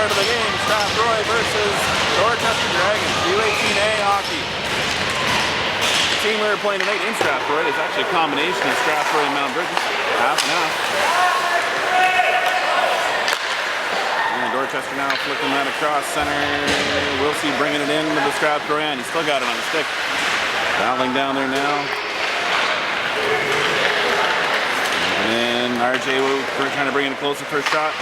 start of the game, Strathroy versus Dorchester Dragons, U18A hockey. The team we were playing tonight in Strathroy is actually a combination of Strathroy and Mount Bridges, half and half. And Dorchester now flicking that across center. Wilsey bringing it in to the Strathroy end. He's still got it on the stick. Battling down there now. And RJ trying to bring in closer for a shot.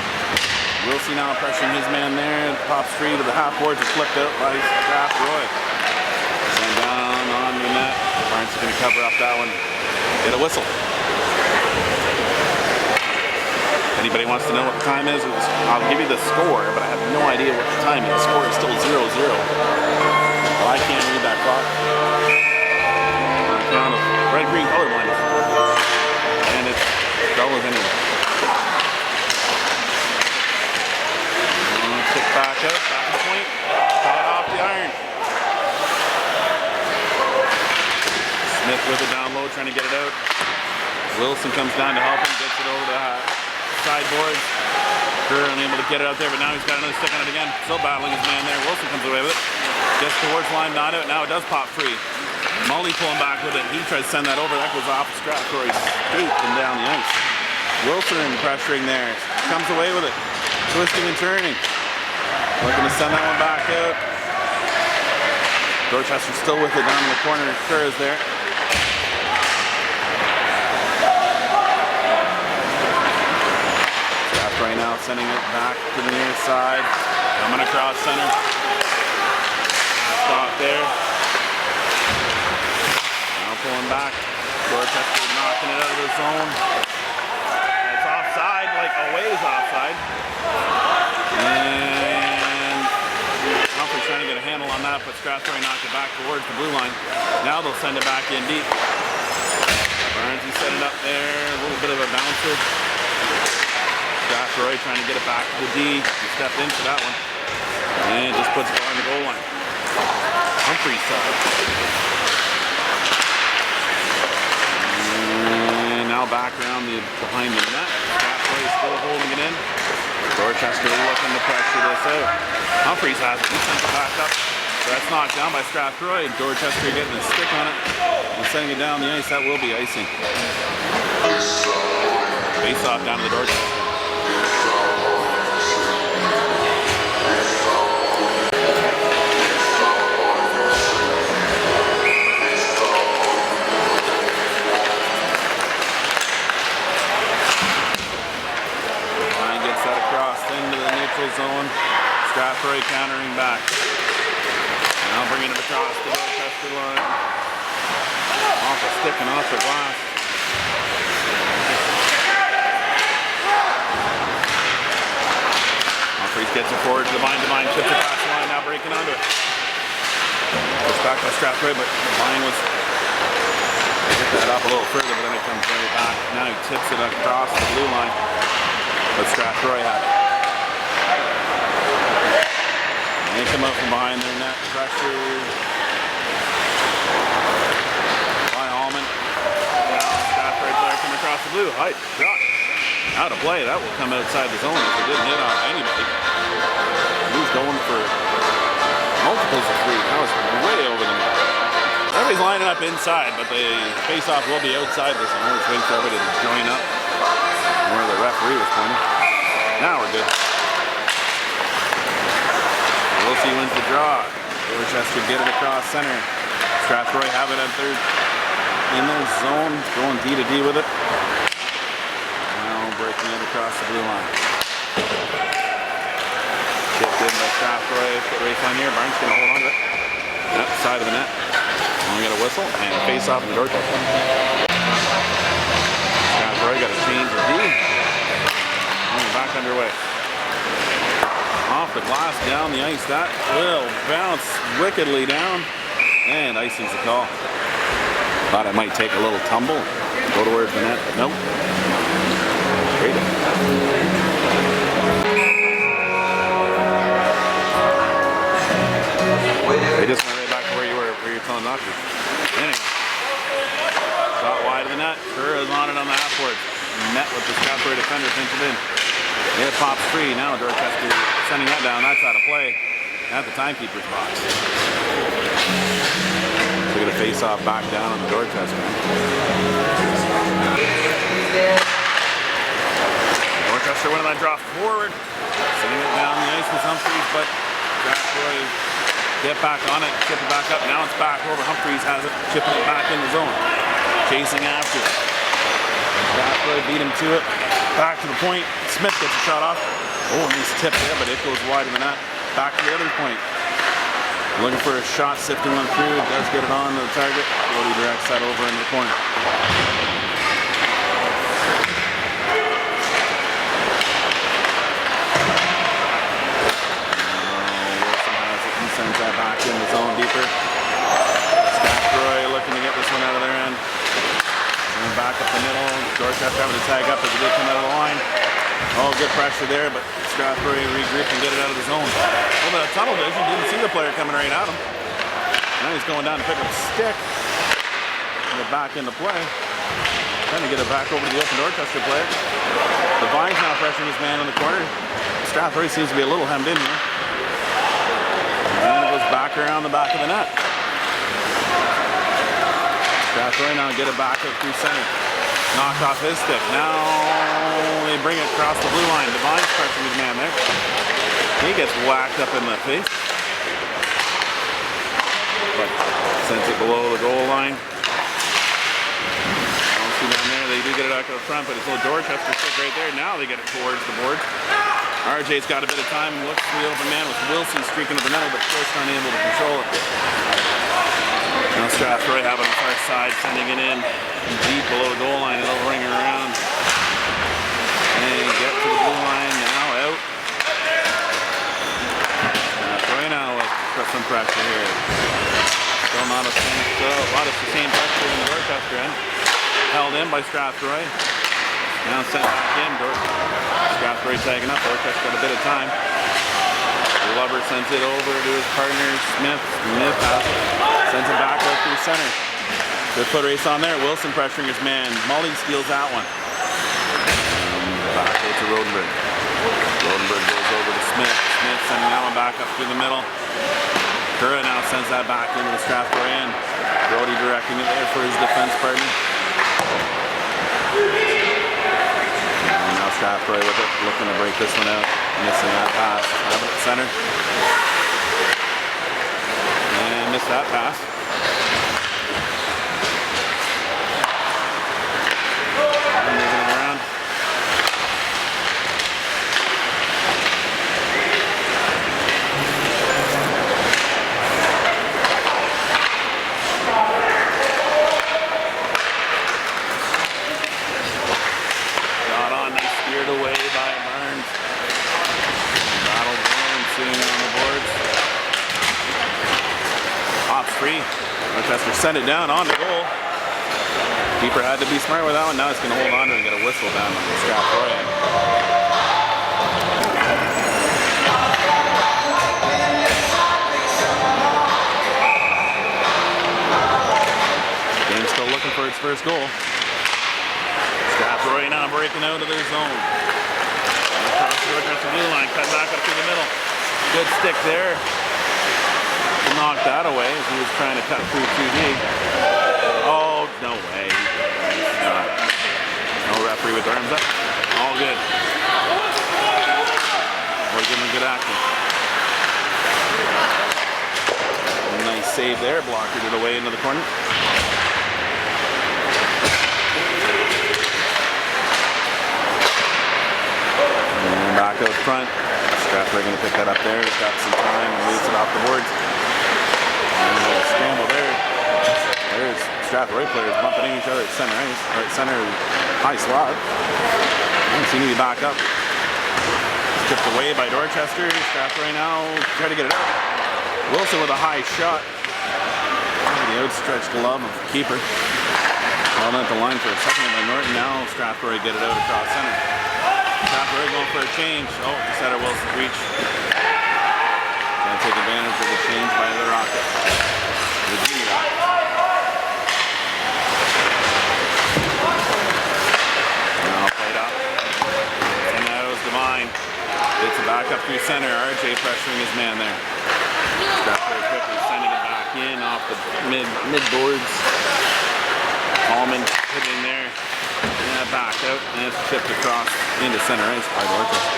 Wilsey now pressuring his man there. Pops free to the half boards and flipped out by Strathroy. Send down on the net. Barnes is going to cover up that one. Get a whistle. Anybody wants to know what the time is? I'll give you the score, but I have no idea what the time is. The score is still 0-0. Well, I can't read that clock. I'm red-green colorblind. And it's fellas anyway. Kick back out, back to point. Caught off the iron. Smith with it down low, trying to get it out. Wilson comes down to help him, gets it over the sideboards. Kerr unable to get it out there, but now he's got another stick on it again. Still battling his man there. Wilson comes away with it. Gets towards line, not out. Now it does pop free. Mully pulling back with it. He tries to send that over. That goes off Strathroy's skate and down the ice. Wilson pressuring there. Comes away with it. Twisting and turning. Looking to send that one back out. Dorchester still with it down in the corner. Kerr is there. Strathroy now sending it back to the near side. Coming across center. Stop there. Now pulling back. Dorchester knocking it out of the zone. It's offside, like a ways offside. And trying to get a handle on that, but Strathroy knocked it back towards the blue line. Now they'll send it back in deep. Barnes set it up there, a little bit of a bouncer. Strathroy trying to get it back to the D. He stepped into that one. And just puts it on the goal line. Humphrey's side. And now back around behind the net. Strathroy still holding it in. Dorchester looking to pressure this out. Humphreys has it. He sends it back up. So that's knocked down by Strathroy. Dorchester getting a stick on it and sending it down the ice. That will be icing. Face off down to the Dorchester. Zone. Strathroy countering back. Now bringing it across the Dorchester line. Off a stick and off the glass. Humphreys gets it forward to the line, chips it past the line, now breaking onto it. Pushed back by Strathroy, but the line was get that up a little further, but then it comes right back. Now he tips it across the blue line, but Strathroy had it. They come up from behind their net, pressure by Allman. Now Strathroy player coming across the blue. Height shot. Out of play. That will come outside the zone if it didn't hit on anybody. He's going for multiples of three. That was way over the net. Everybody's lining up inside, but the face-off will be outside the zone. Let's wait for everybody to join up where the referee was pointing. Now we're good. Wilsey wins the draw. Dorchester get it across center. Strathroy have it at third in their zone, going D to D with it. Now breaking it across the blue line. Kicked in by Strathroy. Put race line here. Barnes going to hold on to it. Yep, side of the net. Only got a whistle and face off in the Dorchester. Strathroy got a change of D. Back underway. Off the glass, down the ice. That will bounce wickedly down. And icing's the call. Thought it might take a little tumble. Go towards the net. Nope. Great. They just went right back to where you're telling not to. Anyway. Shot wide of the net. Kerr is on it on the half board. Net with the Strathroy defender, pinch it in. It pops free. Now Dorchester sending that down. That's out of play at the timekeeper's box. So we get a face-off back down on the Dorchester. Dorchester winning that draw forward. Sending it down the ice with Humphreys, but Strathroy get back on it, chip it back up. Now it's back over. Humphreys has it, chipping it back in the zone. Chasing after it. Strathroy beat him to it. Back to the point. Smith gets a shot off. Oh, nice tip there, but it goes wide of the net. Back to the other point. Looking for a shot, sifting one through. Does get it on to the target. Brody directs that over into the corner. Wilson has it and sends that back in the zone deeper. Strathroy looking to get this one out of their end. And back up the middle. Dorchester having to tag up as he did come out of the line. Oh, good pressure there, but Strathroy regroup and get it out of the zone. A little bit of tunnel vision. Didn't see the player coming right at him. Now he's going down to pick up a stick. Get back into play. Trying to get it back over to the open Dorchester player. Devine's now pressuring his man in the corner. Strathroy seems to be a little hemmed in here. And it goes back around the back of the net. Strathroy now get it back up through center. Knocked off his stick. Now they bring it across the blue line. Devine's pressuring his man there. He gets whacked up in the face. But sends it below the goal line. Don't see down there. They do get it out to the front, but it's a little Dorchester stick right there. Now they get it towards the board. RJ's got a bit of time and looks for the open man with Wilson streaking to the middle, but just unable to control it. Now Strathroy having the far side, sending it in deep below the goal line. It'll ring around. And get to the blue line now, out. Strathroy now with some pressure here. Still not a lot of sustained pressure in the Dorchester end. Held in by Strathroy. Now sent back in. Strathroy tagging up. Dorchester got a bit of time. Glover sends it over to his partner, Smith. Smith sends it back out through center. Good foot race on there. Wilson pressuring his man. Mully steals that one. Back out to Rodenberg. Rodenberg goes over to Smith. Smith sending that one back up through the middle. Curra now sends that back into the Strathroy end. Brody directing it there for his defense partner. And now Strathroy with it, looking to break this one out. Missing that pass. Have it at center. And missed that pass. And moving it around. Got on, they steered away by Burns. Battle Warren sitting on the boards. Pops free. Dorchester sent it down on the goal. Keeper had to be smart with that one. Now it's going to hold on to it and get a whistle down on the Strathroy end. Game's still looking for its first goal. Strathroy now breaking out of their zone. Across the Dorchester blue line, cut back up through the middle. Good stick there. Knocked that away as he was trying to cut through 2D. Oh, no way. No referee with arms up. All good. We're giving him good action. Nice save there. Blockered it away into the corner. And back out front. Strathroy going to pick that up there. He's got some time and moves it off the boards. And a little scramble there. There's Strathroy players bumping into each other at center ice, or at center high slot. Doesn't seem to be back up. Tipped away by Dorchester. Strathroy now trying to get it out. Wilson with a high shot. The outstretched glove of the keeper. Held at the line for a second by Norton. Now Strathroy get it out across center. Strathroy going for a change. Oh, just out of Wilson's reach. Trying to take advantage of the change by the Rockets. The G Rockets. Now played up. And that was Devine. back up through center. RJ pressuring his man there. Strathroy quickly sending it back in off the mid boards. Allman hitting there. Yeah, back out, and it's chipped across into center ice by Dorchester.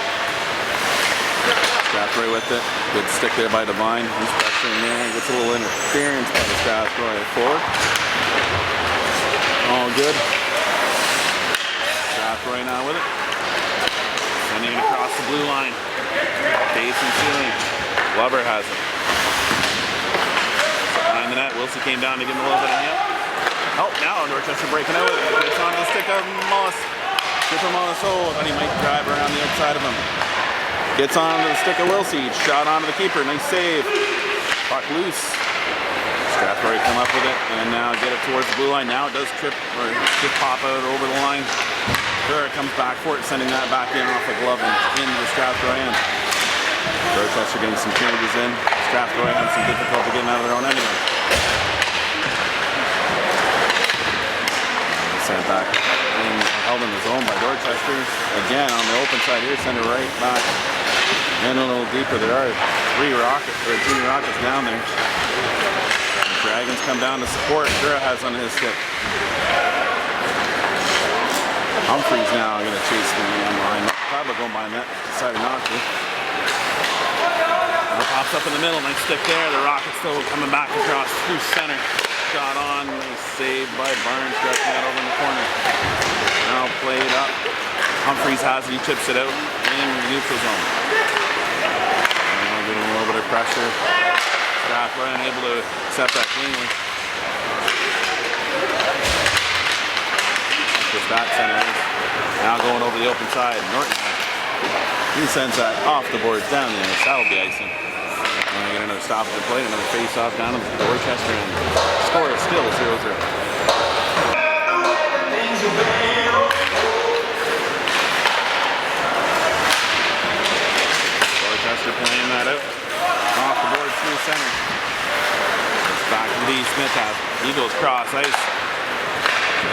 Strathroy with it. Good stick there by Devine. He's pressuring there. Gets a little interference by the Strathroy forward. All good. Strathroy now with it. Sending it across the blue line. Base and ceiling. Glover has it. Behind the net. Wilson came down to give him a little bit of help. Now Dorchester breaking out. Gets onto the stick of Mullis. Gets him on his hold, and he might drive around the outside of him. Gets onto the stick of Wilsey. Shot onto the keeper. Nice save. Puck loose. Strathroy come up with it, and now get it towards the blue line. Now it does trip, or just pop out over the line. Sure, it comes back for it, sending that back in off the glove and into the Strathroy end. Dorchester getting some changes in. Strathroy having some difficulty getting out of their own anyway. Sent back in, held in the zone by Dorchester. Again on the open side here, send it right back in a little deeper. There are junior rockets down there. The Dragons come down to support. Dura has on his stick. Humphreys now going to chase the man line. Probably going by net. Decided not to. It pops up in the middle. Nice stick there. The Rockets still coming back across through center. Shot on, nice save by Barnes, stretching that over in the corner. Now played up. Humphreys has it, he chips it out in the neutral zone. Now getting a little bit of pressure. Strathroy unable to accept that cleanly. Just that center is now going over the open side. Norton, he sends that off the boards down the ice. That'll be icing. And we get another stoppage of play, another face-off down to Dorchester, and the score is still 0-0. Dorchester playing that out. Off the board through center. It's back to D. Smith has it. He goes cross ice.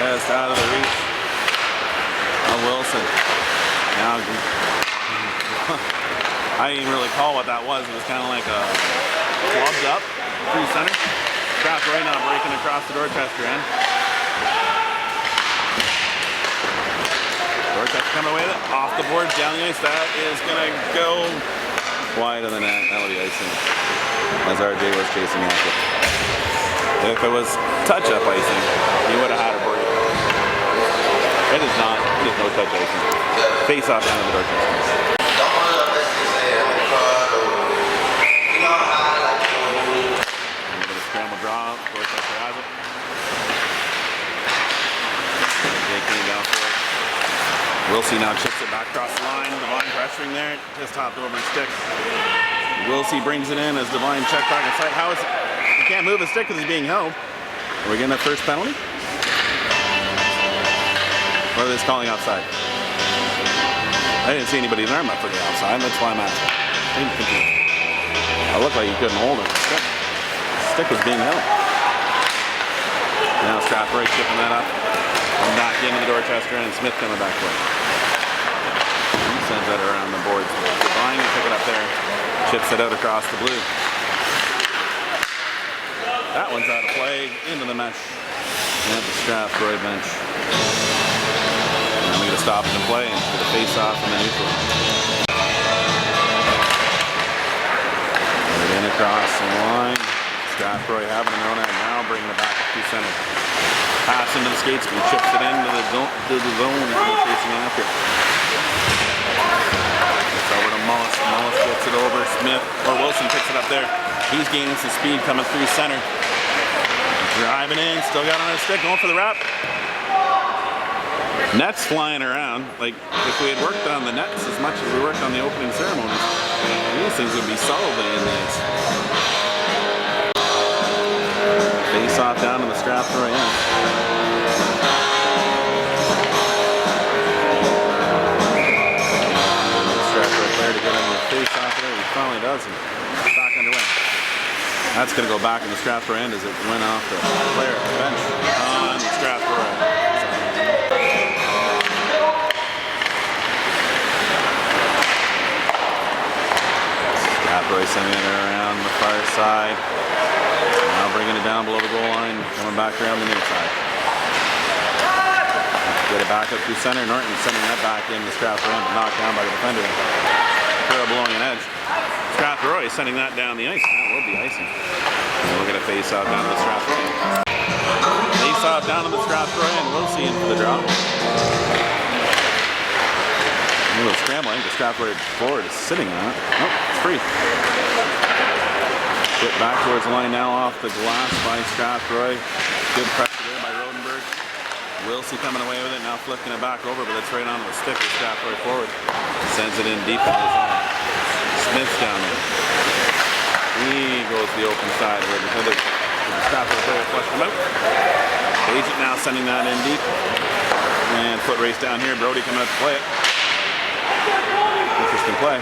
Just out of the reach of Wilson. Now I didn't even really call what that was. It was kind of like a clubbed up through center. Strathroy now breaking across the Dorchester end. Dorchester coming away with it. Off the board, down the ice. That is going to go wide of the net. That'll be icing. As RJ was chasing after. If it was touch-up icing, he would have had a break. It is not. It is no touch icing. Face off down to the Dorchester. Draw, Dorchester has it. Jake came down for it. Wilsey now chips it back across the line. Devine pressuring there, just topped over his stick. Wilsey brings it in as Devine checked back inside. How is it? He can't move his stick because he's being held. Are we getting that first penalty? Or are they calling outside? I didn't see anybody's arm up for the outside. That's why I'm asking. It looked like he couldn't hold it. Stick was being held. Now Strathroy chipping that up. And back into the Dorchester and Smith coming back for it. He sends that around the boards. Devine will pick it up there. Chips it out across the blue. That one's out of play. Into the mesh. And the Strathroy bench. And we get a stop and play and get a face off in the neutral. Right in across the line. Strathroy having their own end now, bringing it back up to center. Pass into the skates, and chips it into the zone. He's chasing after. It's over to Mullis. Mullis gets it over. Smith, or Wilson picks it up there. He's gaining some speed coming through center. Driving in, still got on his stick, going for the wrap. Nets flying around. Like, if we had worked on the nets as much as we worked on the opening ceremonies, these things would be solidly in the ice. Face off down to the Strathroy end. Strathroy player to get him the face off there. He finally does, and back underway. That's going to go back in the Strathroy end as it went off the player at the bench on Strathroy. Strathroy sending it around the far side. Now bringing it down below the goal line, coming back around the near side. Get it back up through center. Norton sending that back in to Strathroy, but knocked down by the defender. Kura blowing an edge. Strathroy sending that down the ice. That will be icing. And we'll get a face off down to the Strathroy. Face off down to the Strathroy, and we'll see him for the draw. A little scrambling. The Strathroy forward is sitting on it. Nope, it's free. Get back towards the line now off the glass by Strathroy. Good pressure there by Rodenberg. Wilsey coming away with it, now flicking it back over, but it's right onto the stick with Strathroy forward. Sends it in deep into the zone. Smith's down there. He goes to the open side where the Strathroy player flushed him out. Agent now sending that in deep. And foot race down here. Brody coming out to play it. Interesting play.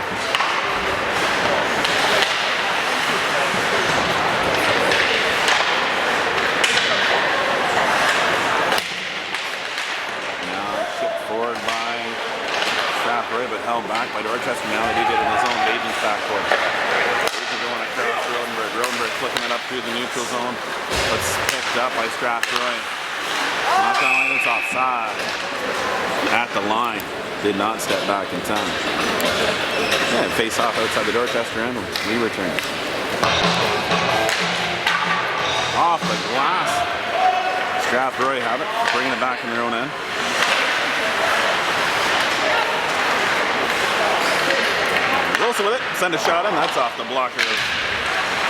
But held back by Dorchester. Now they do get in the zone. Bajan's back for it. Bajan going across Rodenberg. Rodenberg flicking it up through the neutral zone. But picked up by Strathroy. Knocked on line. It's offside. At the line. Did not step back in time. Yeah, face off outside the Dorchester end. We return. Off the glass. Strathroy have it. Bringing it back in their own end. Wilson with it, send a shot in, that's off the blocker of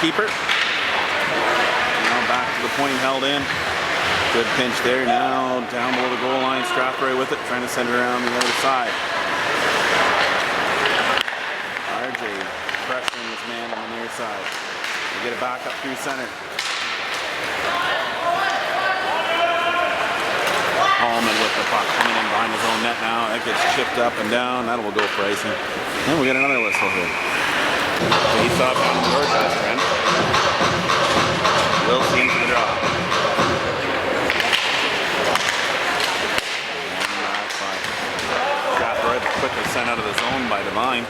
keeper. Now back to the point, held in. Good pinch there, now down below the goal line, Strathroy with it, trying to send it around the other side. RJ pressuring his man on the near side. They get it back up through center. Hallman with the puck coming in behind his own net now. That gets chipped up and down. That will go for icing. And we get another whistle here. Face off down the Dorchester end. Wilson into the draw. And back by Strathroy, quickly sent out of the zone by Devine.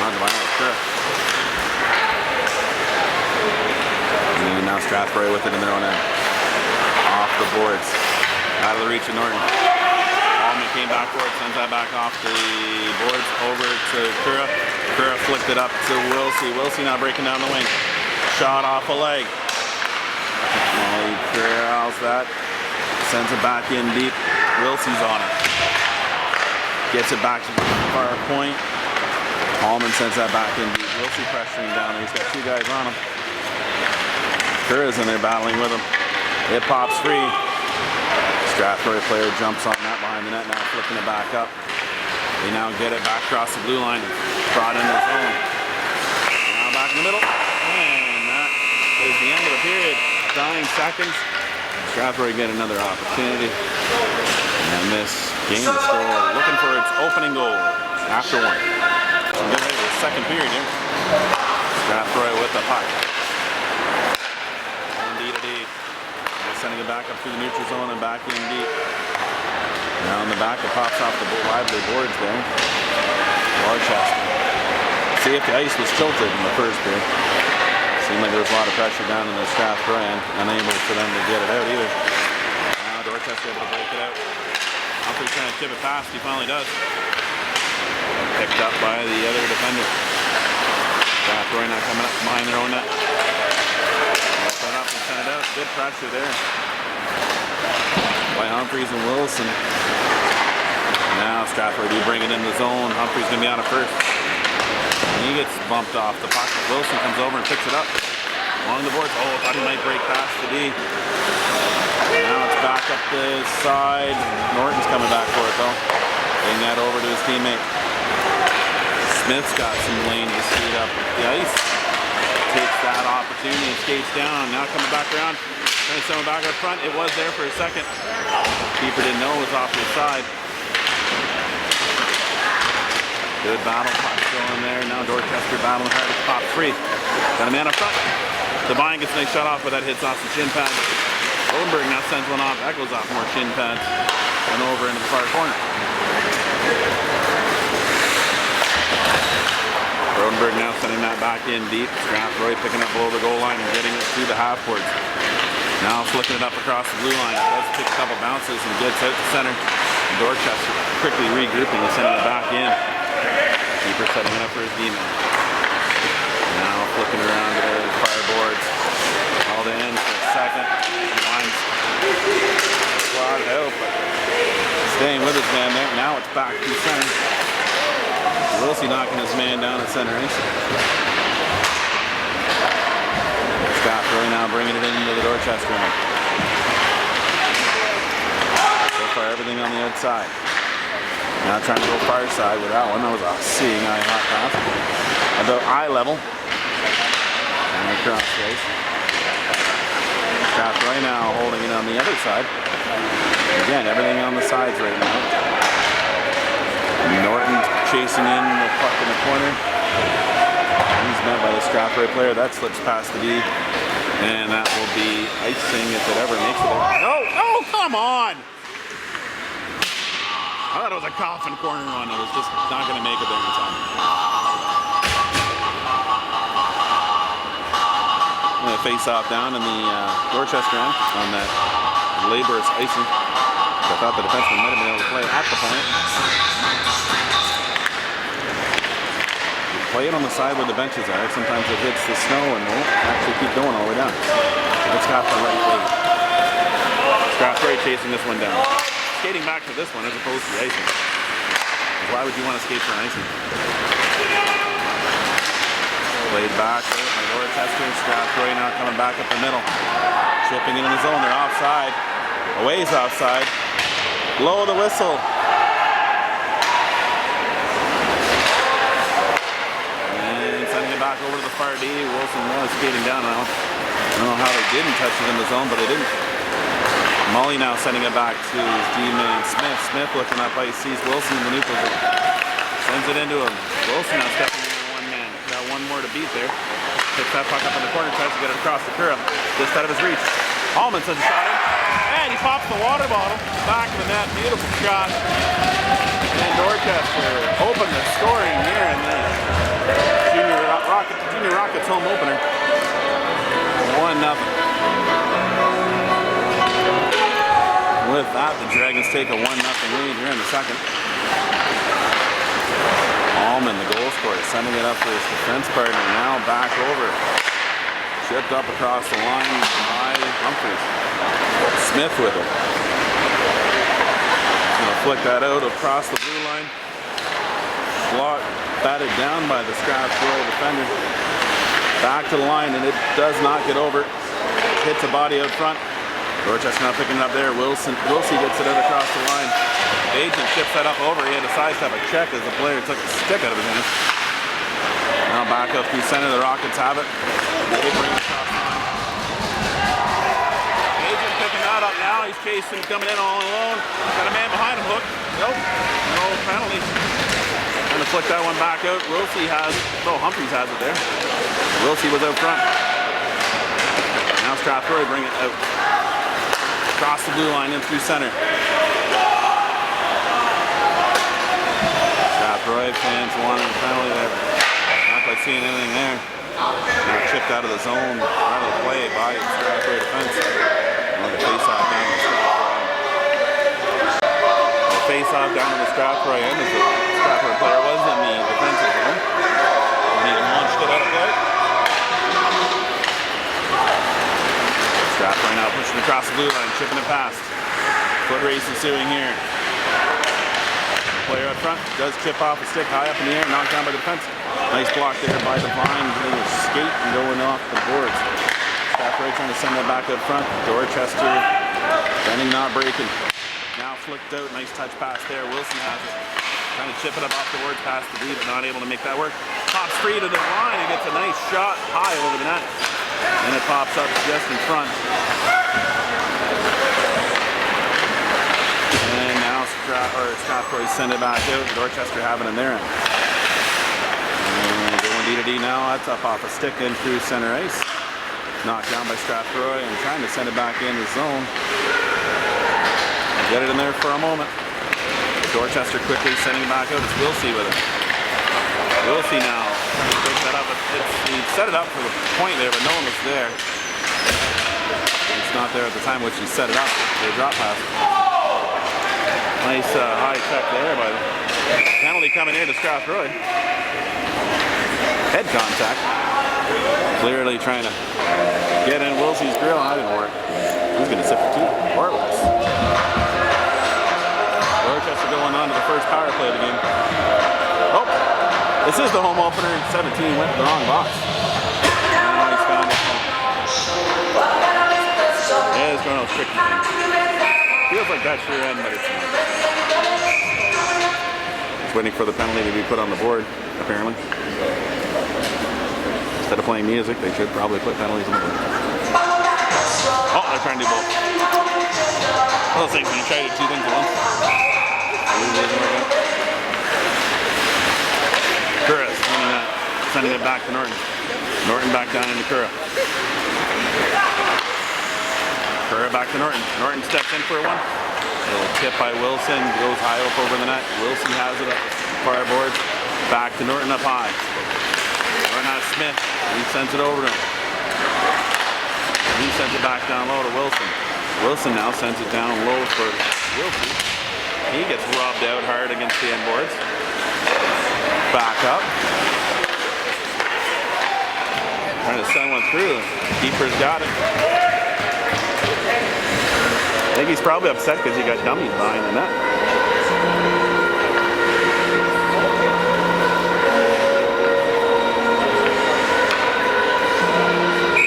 On Devine with Kura. And now Strathroy with it in their own end. Off the boards, out of the reach of Norton. Allman came back for it, sends that back off the boards over to Kura. Kura flicked it up to Wilsey. Wilsey now breaking down the wing. Shot off a leg. Molly corrals that, sends it back in deep. Wilsey's on it. Gets it back to the far point. Allman sends that back in deep. Wilsey pressuring down there. He's got two guys on him. Kura's in there battling with him. It pops free. Strathroy player jumps on that behind the net now, flicking it back up. They now get it back across the blue line, brought into the zone. Now back in the middle, and that is the end of the period. Dying seconds. Strathroy get another opportunity. And this game is still looking for its opening goal after one. So get ready for the second period here. Strathroy with the puck. Sending it back up through the neutral zone and back in deep. Now in the back, it pops off the lively boards there. Dorchester. See if the ice was tilted in the first period. Seemed like there was a lot of pressure down in the Strathroy end, unable for them to get it out either. Now Dorchester able to break it out. Humphrey's trying to chip it past, he finally does. Picked up by the other defender. Strathroy now coming up behind their own net. Up and send it out. Good pressure there by Humphreys and Wilson. Now Strathroy do bring it in the zone. Humphreys gonna be out of first. And he gets bumped off the puck. Wilson comes over and picks it up along the boards. Oh, thought he might break past the D. Now it's back up the side. Norton's coming back for it though. Getting that over to his teammate. Smith's got some lane to speed up the ice. Takes that opportunity and skates down. Now coming back around. Trying to send it back up front. It was there for a second. Keeper didn't know it was off to the side. Good battle. Puck going there. Now Dorchester battling hard to pop free. Got a man up front. Devine gets a nice shot off, but that hits off the shin pad. Rodenberg now sends one off. That goes off more shin pads. And over into the far corner. Newberg now sending that back in deep. Strathroy picking up below the goal line and getting it through the half boards. Now flicking it up across the blue line. It does take a couple bounces and gets out to center. And Dorchester quickly regrouping and sending it back in. Keeper setting it up for his D-man. Now flicking around to the fire boards. Held in for a second. Line's slotted out, but staying with his man there. Now it's back to center. Wilsey knocking his man down at center ice. Strathroy now bringing it into the Dorchester end. So far everything on the outside. Now trying to go far side with that one. That was a seeing eye hot pass. About eye level. And across the ice. Strathroy now holding it on the other side. Again, everything on the sides right now. Norton chasing in the puck in the corner. He's met by the Strathroy player. That slips past the D. And that will be icing if it ever makes it there. Oh, come on! I thought it was a coffin corner run. It was just not going to make it there in time. I'm going to face off down in the Dorchester end on that laborious icing. I thought the defenseman might have been able to play at the point. You play it on the side where the benches are. Sometimes it hits the snow and won't actually keep going all the way down. It's got the right way. Strathroy chasing this one down. Skating back to this one as opposed to the icing. Why would you want to skate for an icing? Played back by Dorchester. Strathroy now coming back up the middle. Chipping it in the zone. They're offside. A ways offside. Blow the whistle. And sending it back over to the far D. Wilson was skating down now. I don't know how they didn't touch it in the zone, but they didn't. Mully now sending it back to his D-man Smith. Smith looking up ice, sees Wilson in the neutral zone. Sends it into him. Wilson now stepping in one man. Got one more to beat there. Picks that puck up in the corner, tries to get it across the curb. Just out of his reach. Hallman sends a shot in. And he pops the water bottle. Back of the net. Beautiful shot. And Dorchester opened the scoring here in the Junior Rockets home opener. 1-0. With that, the Dragons take a 1-0 lead here in the second. Allman, the goal scorer, sending it up for his defense partner. Now back over. Chipped up across the line by Humphries. Smith with it. Gonna flick that out across the blue line. Block batted down by the Strathroy defender. Back to the line, and it does not get over. Hits a body out front. Dorchester now picking it up there. Wilsey gets it out across the line. Agent chips that up over. He had to sidestep a check as the player took a stick out of his hands. Now back up through center. The Rockets have it. They bring it across the line. Agent picking that up now. He's chasing, coming in all alone. Got a man behind him. Hook. Nope. No penalty. Trying to flick that one back out. Wilsey has it. Oh, Humphries has it there. Wilsey was out front. Now Strathroy bring it out. Across the blue line in through center. Strathroy fans wanted a penalty there. Not quite seeing anything there. Now chipped out of the zone, out of the play by the Strathroy defense. And the face-off down to the Strathroy. The face-off down to the Strathroy end as the Strathroy player was in the defensive zone. And he launched it out of play. Strathroy now pushing across the blue line, chipping it past. Foot race ensuing here. Player up front does chip off a stick high up in the air, knocked down by the defense. Nice block there by Devine, getting a skate and going off the boards. Strathroy trying to send that back up front. Dorchester bending, not breaking. Now flicked out, nice touch pass there. Wilson has it. Trying to chip it up off the boards past the D, but not able to make that work. Pops free to the line and gets a nice shot high over the net. And it pops up just in front. And now Strathroy send it back out. Dorchester having it in their end. And going D to D now. That's up off a stick in through center ice. Knocked down by Strathroy and trying to send it back in the zone. And get it in there for a moment. Dorchester quickly sending it back out. It's Wilsey with it. Wilsey now Trying to break that up, but he set it up for the point there, but no one was there. It's not there at the time which he set it up. The drop pass. Nice high check there, but penalty coming in to Strathroy. Head contact. Clearly trying to get in Wilsey's grill. That didn't work. He's going to sit for 2 or less. Dorchester going on to the first power play of the game. Oh, this is the home opener. 17 went to the wrong box. Oh, he's found it. Yeah, it's going on tricky thing. Feels like that sure end, but it's not. It's waiting for the penalty to be put on the board, apparently. Instead of playing music, they should probably put penalties on the board. Oh, they're trying to do both. Those things when you try to do 2 things at once. Curra winning that, sending it back to Norton. Norton back down into Curra. Curra back to Norton. Norton steps in for one. Little tip by Wilson, goes high up over the net. Wilson has it up far boards. Back to Norton up high. Norton has Smith. He sends it over to him. He sends it back down low to Wilson. Wilson now sends it down low for Wilson. He gets rubbed out hard against the end boards. Back up. Trying to send one through. Keeper's got it. I think he's probably upset because he got dummied behind the net.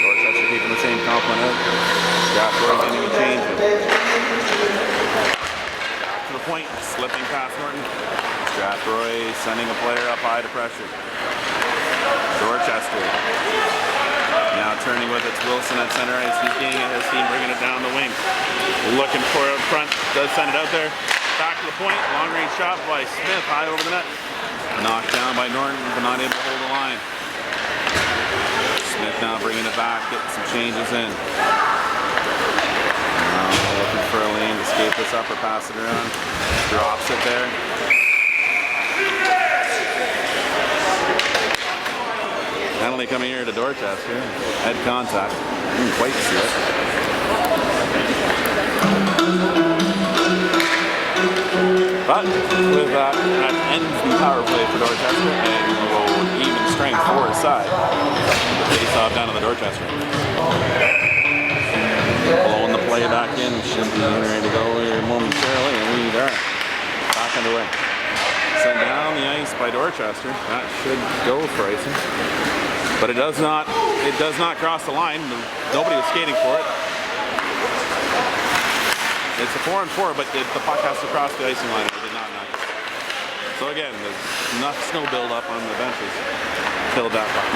Dorchester keeping the same compliment out. Strathroy getting a change. Back to the point, slipping past Norton. Strathroy sending a player up high to pressure. Dorchester. Now turning with its Wilson at center ice. He's getting at his team, bringing it down the wing. Looking for it up front. Does send it out there. Back to the point. Long range shot by Smith. High over the net. Knocked down by Norton, but not able to hold the line. Smith now bringing it back. Getting some changes in. Looking for a lane to escape this up or pass it around. Drops it there. Penalty coming here to Dorchester. Head contact. Didn't quite see it. But with that ends the power play for Dorchester and we'll go even strength for his side. Face off down to the Dorchester. Blowing the play back in. Should be ready to go here momentarily, and we are back underway. Sent down the ice by Dorchester. That should go for icing. But it does not cross the line. Nobody was skating for it. It's a 4-on-4, but the puck has to cross the icing line. It did not knock it. So again, there's enough snow build up on the benches. Killed that puck.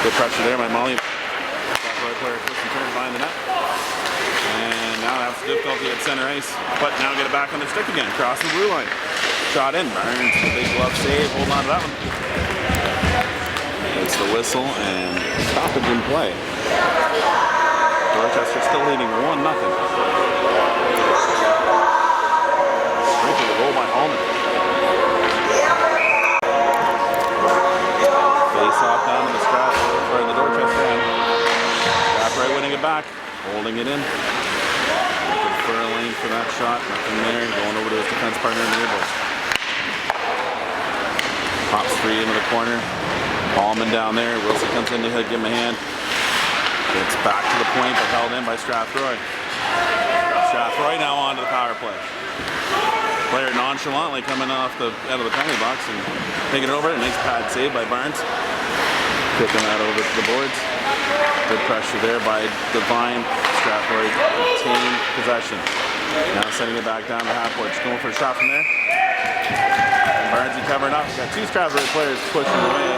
Good pressure there by Molly. Strathroy player twists and turns behind the net. And now that's difficulty at center ice. But now get it back on the stick again. Cross the blue line. Shot in. Barnes, big glove save. Holding on to that one. It's the whistle and stoppage in play. Dorchester still leading 1-0. Straight to the goal by Holman. Face off down to the Strathroy, or the Dorchester end. Strathroy winning it back, holding it in. Looking for a lane for that shot. Nothing there. Going over to his defense partner in the near boards. Pops free into the corner. Holman down there. Wilson comes in to give him a hand. Gets back to the point, but held in by Strathroy. Strathroy now on to the power play. Player nonchalantly coming off the out of the penalty box and taking it over. A nice pad save by Barnes. Kicking that over to the boards. Good pressure there by Devine. Strathroy retained possession. Now sending it back down the half board. Just going for a shot from there. Barnesy covering up. Got 2 Strathroy players pushing away.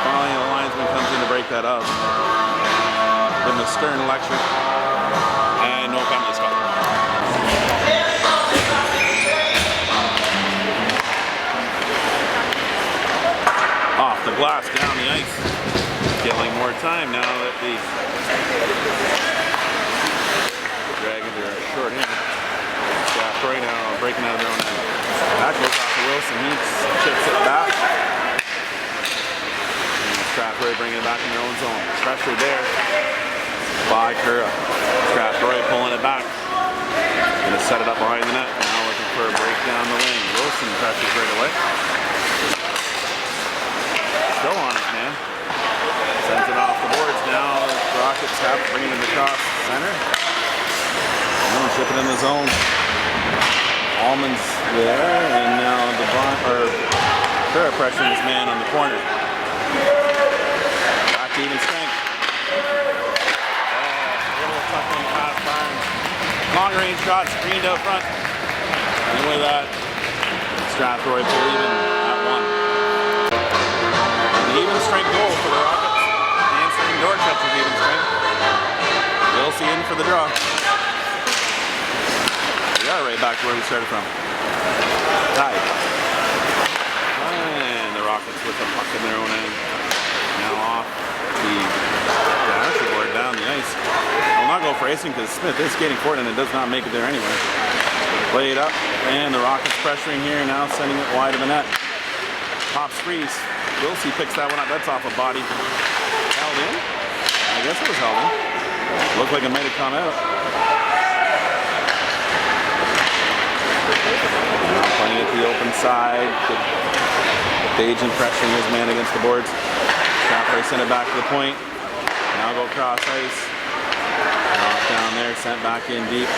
Finally, the linesman comes in to break that up. Give him a stern lecture. And no penalty stop. Off the glass, down the ice. Killing more time now that the Dragons are short here. Strathroy now breaking out of their own end. That goes off to Wilson. He chips it back. bringing it back in their own zone. Pressure there by Kura. Strathroy pulling it back. Gonna set it up behind the net. Now looking for a break down the lane. Wilson pressures right away. Still on it, man. Sends it off the boards now. Rockets have bringing it across center. Chip it in the zone. Almonds there, and now Kura pressuring his man on the corner. Back to even strength. A little tough on the pass, Barnes. Long range shot, screened out front. And with that, Strathroy pull even at one. An even strength goal for the Rockets. Answering Dorchester's even strength. We'll see in for the draw. We are right back to where we started from. Tied. And the Rockets with the puck in their own end. Now off the dashboard down the ice. I'll not go for icing because Smith is skating for it and it does not make it there anyway. Play it up, and the Rockets pressuring here, now sending it wide of the net. Pops freeze. Wilsey picks that one up. That's off a body. Held in? I guess it was held in. Looked like it might have come out. Now playing it to the open side. Dajan pressuring his man against the boards. Strathroy sent it back to the point. Now go cross ice. Knocked down there, sent back in deep.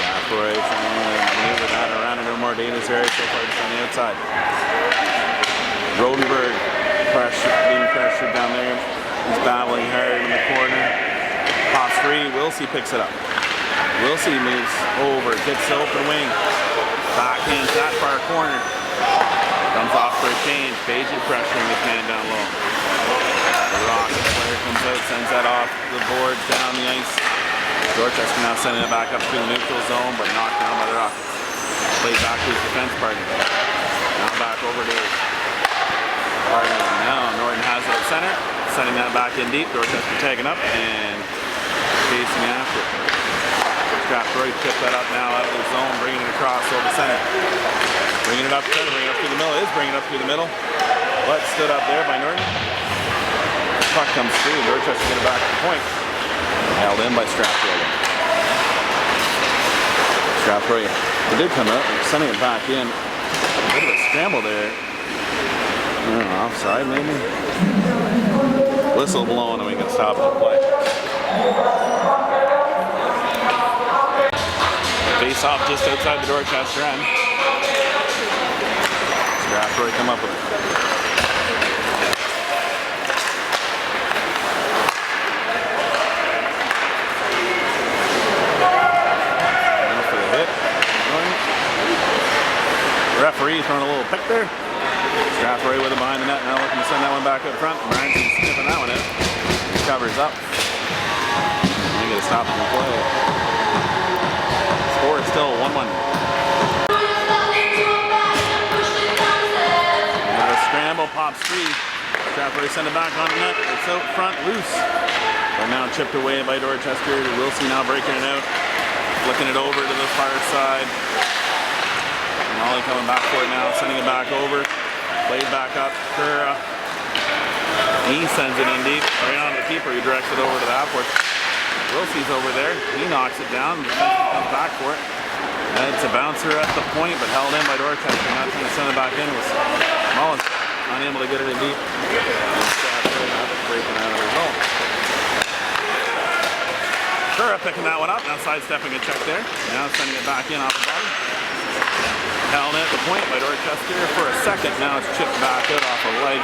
Strathroy trying to maneuver that around into a more dangerous area. So far just on the outside. Rodenberg being pressured down there. He's battling hard in the corner. Pops free. Wilsey picks it up. Wilsey moves over, gets the open wing. Backhands that far corner. Comes off for a change. Bajan pressuring this man down low. The Rockets player comes out, sends that off the boards down the ice. Dorchester now sending it back up through the neutral zone, but knocked down by the Rockets. Plays back to his defense partner. Now back over to his partner. Now Norton has it at center, sending that back in deep. Dorchester tagging up and chasing after it. Strathroy tipped that up now out of the zone, bringing it across over center. Bringing it up center, bringing it up through the middle. Is bringing it up through the middle. But stood up there by Norton. Puck comes through. Dorchester get it back to the point. Held in by Strathroy. Strathroy, it did come out. Sending it back in. A bit of a scramble there. I don't know, offside maybe. Whistle blowing and we can stop the play. Face off just outside the Dorchester end. Strathroy come up with it. Now for the hit. Referee throwing a little pick there. Strathroy with it behind the net, now looking to send that one back up front. Bryanson sniffing that one out. He covers up. I'm going to stop the play. Score is still 1-1. A scramble, pops free. Strathroy send it back on the net. It's out front, loose. But now chipped away by Dorchester. Wilsey now breaking it out. Flicking it over to the far side. And Ollie coming back for it now, sending it back over. Played back up. Kura. He sends it in deep. Right on the keeper. He directs it over to the half-court. Wilsey's over there. He knocks it down. The defenseman comes back for it. And it's a bouncer at the point, but held in by Dorchester. Not trying to send it back in. It was Mullins unable to get it in deep. Breaking out of the zone. Kura picking that one up. Now sidestepping a check there. Now sending it back in off the bottom. Held at the point by Dorchester for a second. Now it's chipped back out off a leg.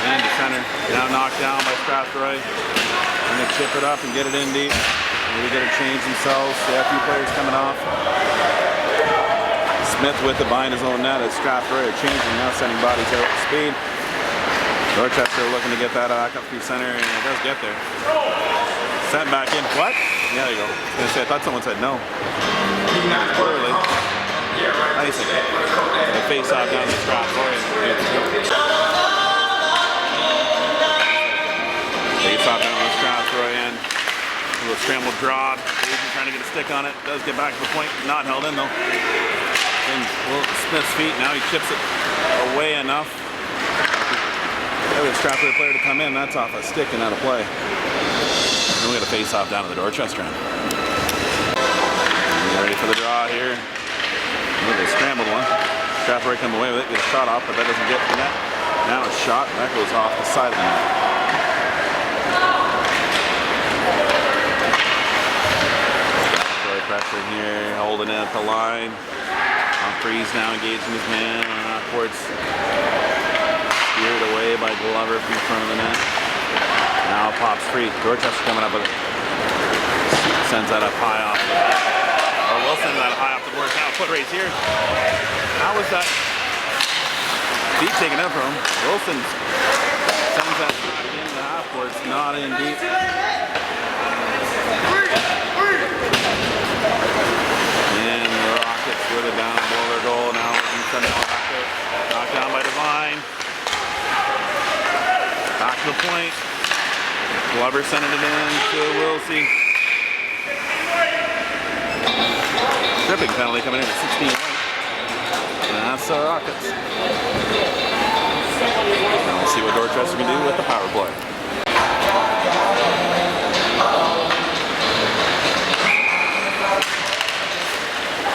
Into center. Now knocked down by Strathroy. Going to chip it up and get it in deep. Maybe get a change themselves. They have a few players coming off. Smith with it behind his own net as Strathroy are changing. Now sending bodies out at speed. Dorchester looking to get that back up through center, and it does get there. Sent back in. What? Yeah, there you go. I was going to say, I thought someone said no. Clearly. Nice. They face off down to Strathroy. Face off down to Strathroy and a little scrambled draw. Agent trying to get a stick on it. Does get back to the point. Not held in though. In Smith's feet. Now he chips it away enough. the Strathroy player to come in. That's off a stick and out of play. And we got a face off down to the Dorchester end. Ready for the draw here. Look at the scrambled one. Strathroy come away with it, get a shot off, but that doesn't get to the net. Now a shot, that goes off the side of the net. Strathroy pressure here, holding it at the line. Humphreys now engaging his man on upwards. Steered away by Glover from the front of the net. Now pops free. Dorchester coming up with it. Sends that up high off the net. Oh, Wilson that high off the boards. Now foot race here. How was that feet taken out from him? Wilson sends that shot in the half boards, not in deep. And the Rockets with it down below their goal. Now send it back out. Knocked down by Devine. Back to the point. Glover sending it in to Wilsey. Tripping penalty coming in at 16-1. And that's the Rockets. Now we'll see what Dorchester can do with the power play.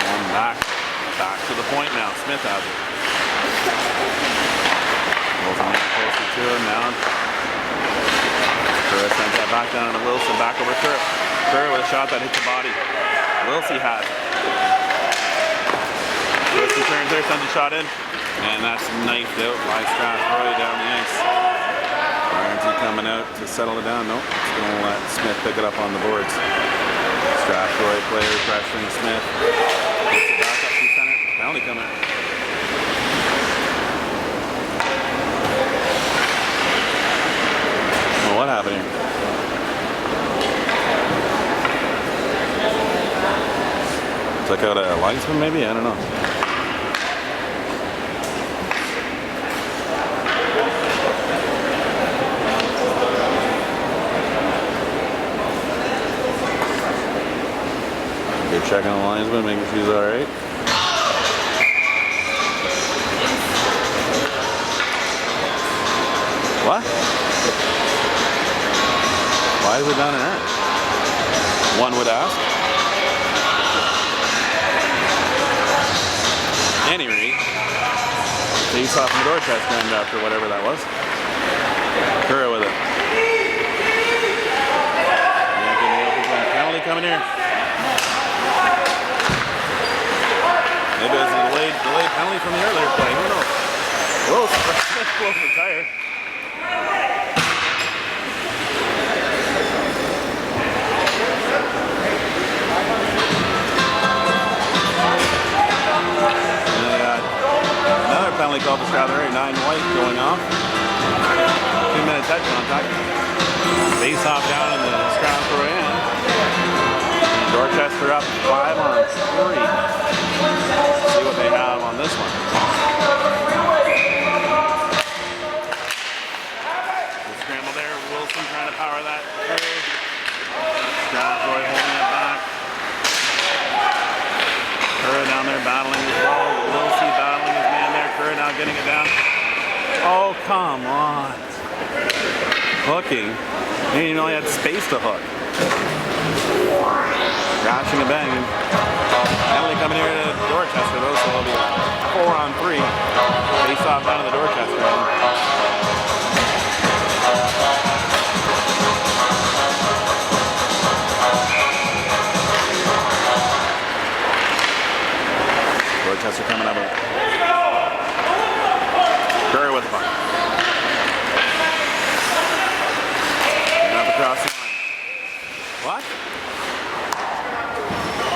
One back to the point now. Smith has it. Wilson closer to him now. Kerr sends that back down to Wilson, back over Kerr. Kerr with a shot that hits the body. Wilsey has it. Wilson turns there, sends a shot in, and that's knifed out by Strathroy down the ice. Barnesy coming out to settle it down. Nope, it's going to let Smith pick it up on the boards. Strathroy player pressuring Smith. Gets it back up to center. Penalty coming out. Well, what happened here? Took out a linesman maybe? I don't know. You're checking the linesman, making sure he's alright. What? Why is it down in there? One would ask. Any rate, face off the Dorchester end after whatever that was. Curra with it. Penalty coming here. Maybe it was a delayed penalty from the earlier play. Who knows? Whoa, Smith blows the tire. Another penalty called for Strathroy, 9 white going off. 2-minute touch contact. Face off down in the Strathroy end. Dorchester up 5-on-3. See what they have on this one. The scramble there. Wilson trying to power that through. Strathroy holding it back. Curra down there battling as well. Wilsey battling his man there. Curra now getting it down. Oh, come on. Hooking. He didn't really have space to hook. Crashing and banging. Penalty coming here to Dorchester though, so it'll be 4-on-3. Face off down to the Dorchester end. Dorchester coming up with it. Curry with the puck. And up across the line. What?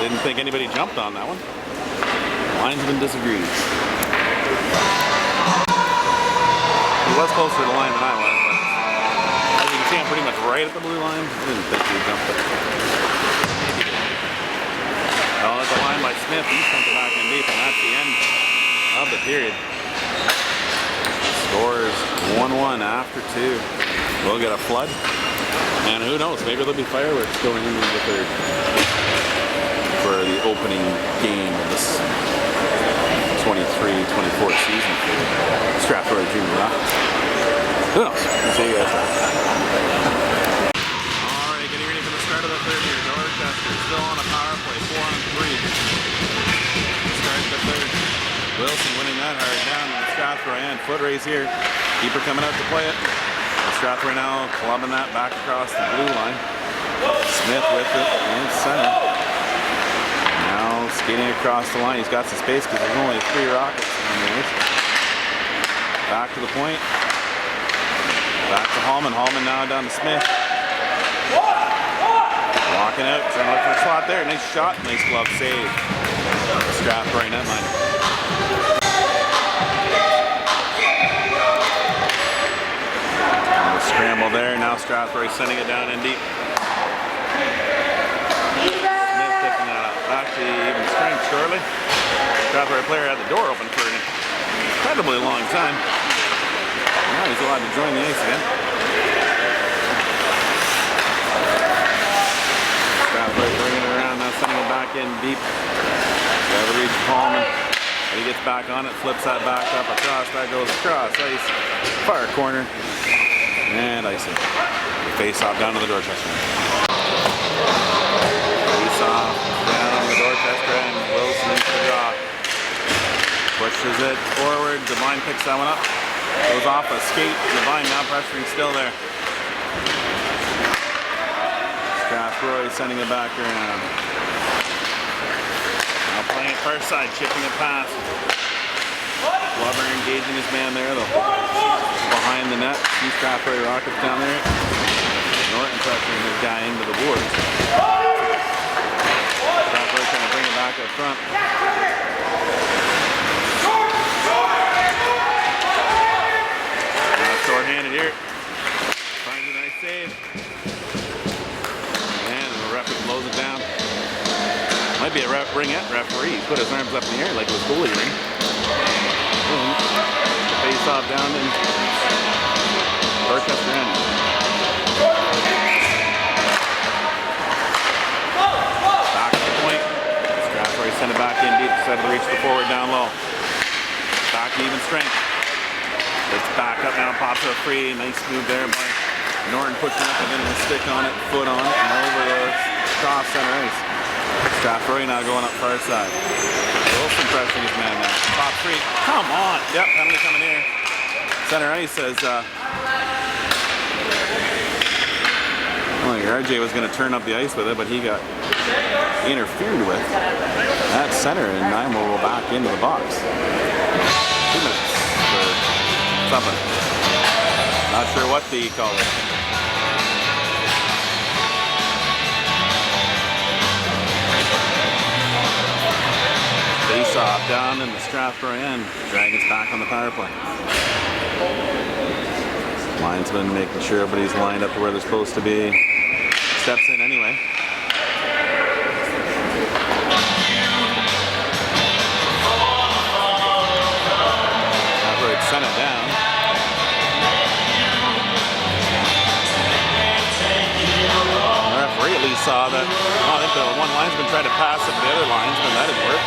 Didn't think anybody jumped on that one. Linesman disagrees. He was closer to the line than I was, but as you can see, I'm pretty much right at the blue line. I didn't think he jumped it. Well, that's a line by Smith. He sent it back in deep, and that's the end of the period. Scores 1-1 after 2. We'll get a flood. And who knows, maybe there'll be fireworks going into the third for the opening game of this 23-24 season for Strathroy Junior Rockets. Who knows? We'll see you guys later. Alright, getting ready for the start of the third here. Dorchester still on a power play, 4-on-3. Start the third. Wilson winning that hard down to the Strathroy end. Foot race here. Keeper coming out to play it. The Strathroy now clubbing that back across the blue line. Smith with it in center. Now skating across the line. He's got some space because there's only 3 Rockets on the ice. Back to the point. Back to Hallman. Hallman now down to Smith. Walking out, trying to look for a slot there. Nice shot, nice glove save. Strathroy net line. Scramble there. Now Strathroy sending it down in deep. Smith picking that up. Back to even strength shortly. Strathroy player had the door open for an incredibly long time. Now he's allowed to join the ice again. Strathroy bringing it around, now sending it back in deep. Got to reach Coleman. But he gets back on it, flips that back up across. That goes across ice. Far corner. And icing. Face off down to the Dorchester. Face off down the Dorchester and Wilson into the draw. Pushes it forward. Devine picks that one up. Goes off a skate. Devine now pressuring still there. Strathroy sending it back around. Now playing it far side, chipping it past. Glover engaging his man there, though. Behind the net. Two Strathroy Rockets down there. Norton pressuring his guy into the boards. Strathroy trying to bring it back up front. Now short-handed here. Finds a nice save. And the referee blows it down. Might be a ringette referee. He put his arms up in the air like it was goalie ring. Face off down in Dorchester end. Back to the point. Strathroy send it back in deep instead of reach the forward down low. Back to even strength. It's back up now, pops it free. Nice move there by Norton, pushing up and getting a stick on it, foot on it, and over the cross center ice. Strathroy now going up far side. Wilson pressuring his man now. Top free. Come on. Yep, penalty coming here. Center ice says, well, RJ was going to turn up the ice with it, but he got interfered with. That's center, and Nine will go back into the box. 2 minutes for something. Not sure what the call is. Face off down in the Strathroy end. Dragons back on the power play. Linesman making sure everybody's lined up to where they're supposed to be. Steps in anyway. Strathroy sent it down. The referee at least saw that. I think the one linesman tried to pass it to the other linesman. That didn't work.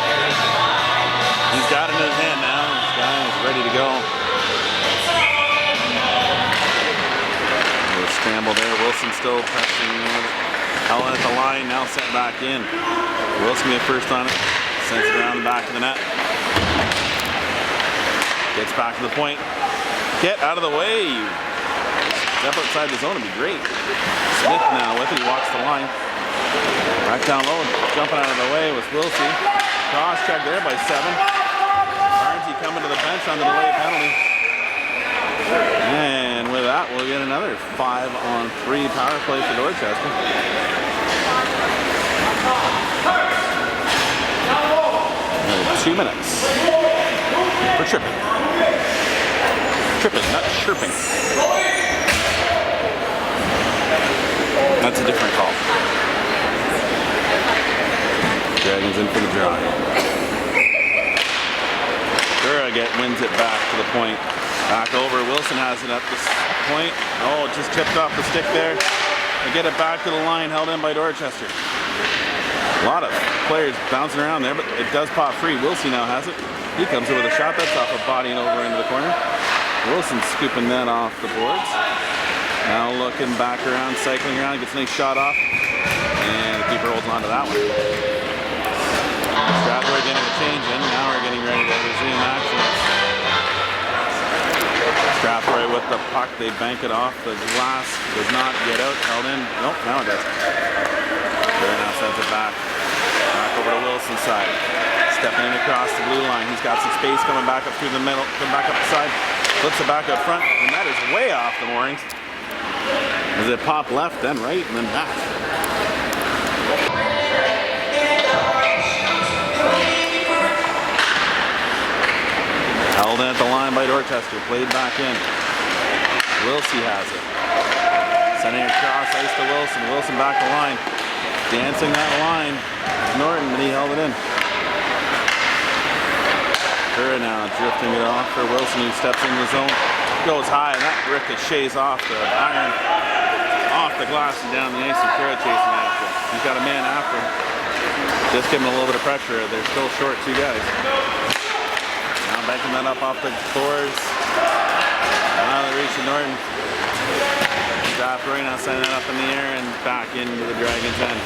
He's got it in his hand now. This guy is ready to go. Little scramble there. Wilson still pressing Helen at the line. Now sent back in. Wilson get first on it. Sends it around the back of the net. Gets back to the point. Get out of the way. Step outside the zone would be great. Smith now with it. He walks the line. Back down low. Jumping out of the way was Wilson. Cross check there by 7. Barnesy coming to the bench on the delay penalty. And with that, we'll get another 5-on-3 power play for Dorchester. 2 minutes for tripping. Tripping, not chirping. That's a different call. Dragons in for the draw. Gura wins it back to the point. Back over. Wilson has it at this point. Oh, just tipped off the stick there. They get it back to the line, held in by Dorchester. A lot of players bouncing around there, but it does pop free. Wilson now has it. He comes in with a shot that's off a body and over into the corner. Wilson scooping that off the boards. Now looking back around, cycling around, gets a nice shot off. And the keeper holds on to that one. Strathroy getting a change in. Now we're getting ready to resume action. Strathroy with the puck. They bank it off. The glass does not get out. Held in. Nope, now it does. There now sends it back. Back over to Wilson's side. Stepping in across the blue line. He's got some space coming back up through the middle. Coming back up the side. Flips it back up front. And that is way off the moorings. As it popped left, then right, and then back. Held in at the line by Dorchester. Played back in. Wilsey has it. Sending it across ice to Wilson. Wilson back the line. Dancing that line. Norton, but he held it in. Curra now drifting it off for Wilson, who steps into the zone. Goes high, and that ricochets off the iron. Off the glass and down the ice, and Curra chasing after. He's got a man after. Just giving a little bit of pressure. They're still short 2 guys. Now banking that up off the boards. Now they're reaching Norton. Strathroy now sending it up in the air and back into the Dragons' end.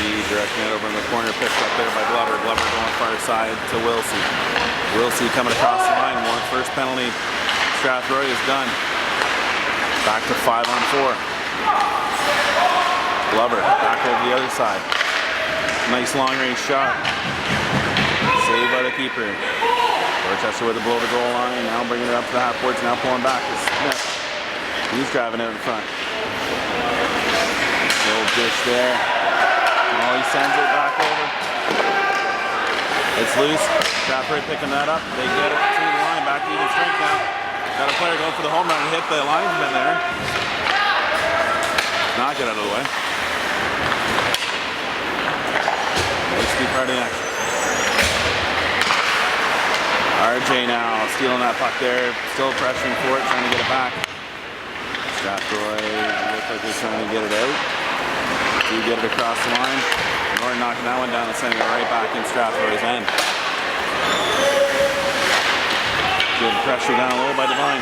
Directing it over in the corner, picked up there by Glover. Glover going far side to Wilsey. Wilsey coming across the line. One first penalty. Strathroy is done. Back to 5-on-4. Glover back over the other side. Nice long range shot. Saved by the keeper. Dorchester with the below the goal line. Now bringing it up to the half boards. Now pulling back to Smith. He's driving out in front. Little dish there. Oh, he sends it back over. It's loose. Strathroy picking that up. They get it to the line. Back to even strength now. Got a player going for the home run and hit the linesman there. Not get out of the way. Nice to be part of the action. RJ now stealing that puck there. Still pressuring for it, trying to get it back. Strathroy looks like they're trying to get it out. Do get it across the line. Norton knocking that one down and sending it right back in Strathroy's end. Good pressure down low by Devine.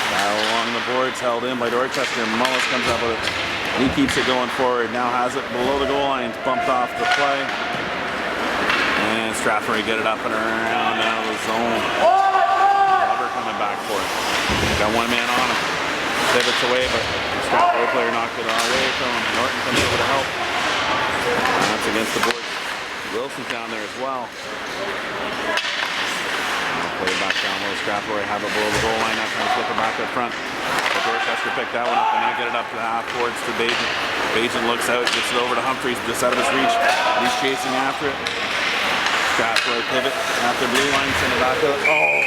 Battle along the boards, held in by Dorchester. Mullis comes up with it. He keeps it going forward. Now has it below the goal line. It's bumped off the play. And Strathroy get it up and around out of the zone. Coming back for it. Got one man on him. Pivots away, but the Strathroy player knocked it away from him. Norton comes over to help. And that's against the board. Wilson's down there as well. Play it back down low. Strathroy have it below the goal line. Now trying to flip it back up front. But Dorchester picked that one up and now get it up to the half boards to Bajan. Bajan looks out, gets it over to Humphreys, just out of his reach. He's chasing after it. Strathroy pivot after blue line, send it back out. Oh!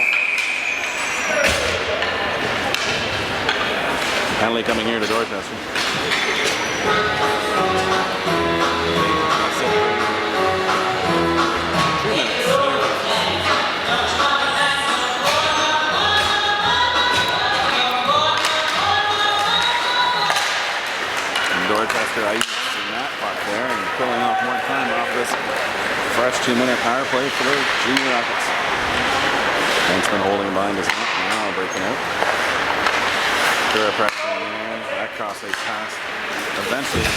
Penalty coming here to Dorchester. Dorchester icing that puck there and killing off more time off this fresh 2-minute power play for the Junior Rockets. Benchman holding behind his net, now breaking out. Curra pressure in there, that cross-ice pass. Eventually,